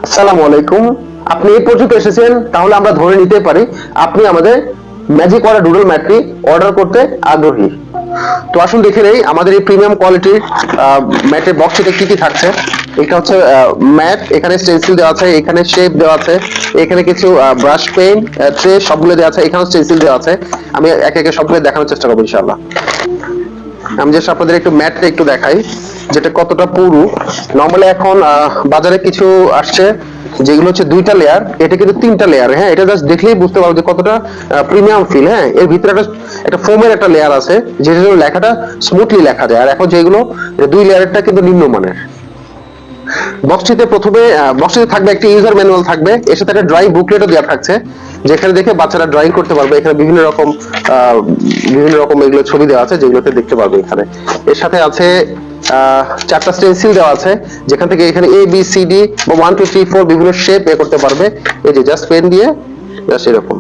আসসালামু আলাইকুম। আপনি এই পর্যন্ত এসেছেন, তাহলে আমরা ধরে নিতে পারি আপনি আমাদের ম্যাজিক ওয়াটার ডুডল ম্যাটটি অর্ডার করতে আগ্রহী। তো আসুন দেখে নেই আমাদের এই প্রিমিয়াম কোয়ালিটির ম্যাটের বক্সটিতে কি কি থাকছে। এটা হচ্ছে ম্যাট, এখানে স্টেনসিল দেওয়া আছে, এখানে শেপ দেওয়া আছে, এখানে কিছু ব্রাশ পেন ট্রে সবগুলো দেওয়া আছে, এখানেও স্টেনসিল দেওয়া আছে। আমি একে একে সবগুলো দেখানোর চেষ্টা করবো ইনশাআল্লাহ। আমি জাস্ট আপনাদের একটু ম্যাটটা একটু দেখাই, যেটা কতটা পুরু। নর্মালি এখন বাজারে কিছু আসছে যেগুলো হচ্ছে দুইটা লেয়ার, এটা কিন্তু তিনটা লেয়ার। হ্যাঁ, এটা জাস্ট দেখলেই বুঝতে পারবো যে কতটা প্রিমিয়াম ফিল। হ্যাঁ, এর ভিতরে একটা ফোমের একটা লেয়ার আছে, যেটা লেখাটা স্মুথলি লেখা যায়। আর এখন যেগুলো দুই লেয়ারটা কিন্তু নিম্নমানের। বক্সটিতে থাকবে একটি ইউজার ম্যানুয়াল থাকবে, এর সাথে একটা ড্রয়িং বুকলেটও দেওয়া থাকছে, যেখানে দেখে বাচ্চারা ড্রয়িং করতে পারবে। এখানে বিভিন্ন রকম এগুলো ছবি দেওয়া আছে, যেগুলোতে দেখতে পারবে। এখানে এর সাথে আছে চারটা স্টেনসিল দেওয়া আছে, যেখান থেকে এখানে এ বি সি ডি বা 1 2 3 4 বিভিন্ন শেপ করতে পারবে। এই যে জাস্ট পেন দিয়ে জাস্ট এরকম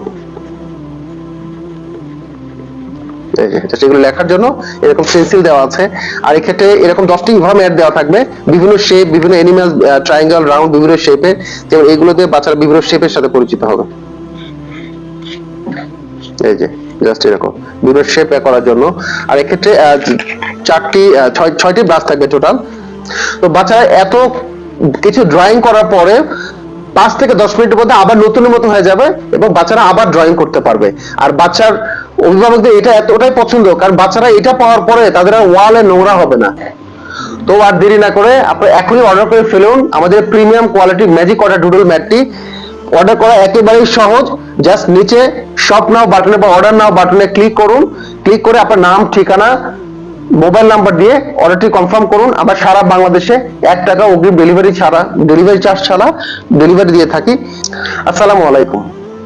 সেগুলো লেখার জন্য এরকম পেন্সিল দেওয়া আছে। আর এক্ষেত্রে এরকম 10টি ম্যাট দেওয়া থাকবে, বিভিন্ন শেপ, বিভিন্ন অ্যানিমাল, ট্রায়াঙ্গেল, রাউন্ড, বিভিন্ন শেপে। যেমন এগুলো দিয়ে বাচ্চারা বিভিন্ন শেপের সাথে পরিচিত হবে। এই যে জাস্ট এরকম বিভিন্ন শেপ করার জন্য। আর এক্ষেত্রে ছয়টি ব্রাশ থাকবে টোটাল। তো বাচ্চারা এত কিছু ড্রয়িং করার পরে 5 থেকে 10 মিনিটের মধ্যে আবার নতুনের মতো হয়ে যাবে এবং বাচ্চারা আবার ড্রয়িং করতে পারবে। আর বাচ্চার অভিভাবকদের এটা এতটাই পছন্দ, কারণ বাচ্চারা এটা পাওয়ার পরে তাদের আর ওয়ালে নোংরা হবে না। তো আর দেরি না করে আপনি এখনই অর্ডার করে ফেলুন আমাদের প্রিমিয়াম কোয়ালিটির ম্যাজিক ওয়াটার ডুডল ম্যাটটি। অর্ডার করা একেবারেই সহজ। জাস্ট নিচে শপ নাও বাটনে বা অর্ডার নাও বাটনে ক্লিক করুন। ক্লিক করে আপনার নাম, ঠিকানা, মোবাইল নাম্বার দিয়ে অর্ডারটি কনফার্ম করুন। আমরা সারা বাংলাদেশে 1 টাকা অগ্রিম ডেলিভারি চার্জ ছাড়া ডেলিভারি দিয়ে থাকি। আসসালামু আলাইকুম।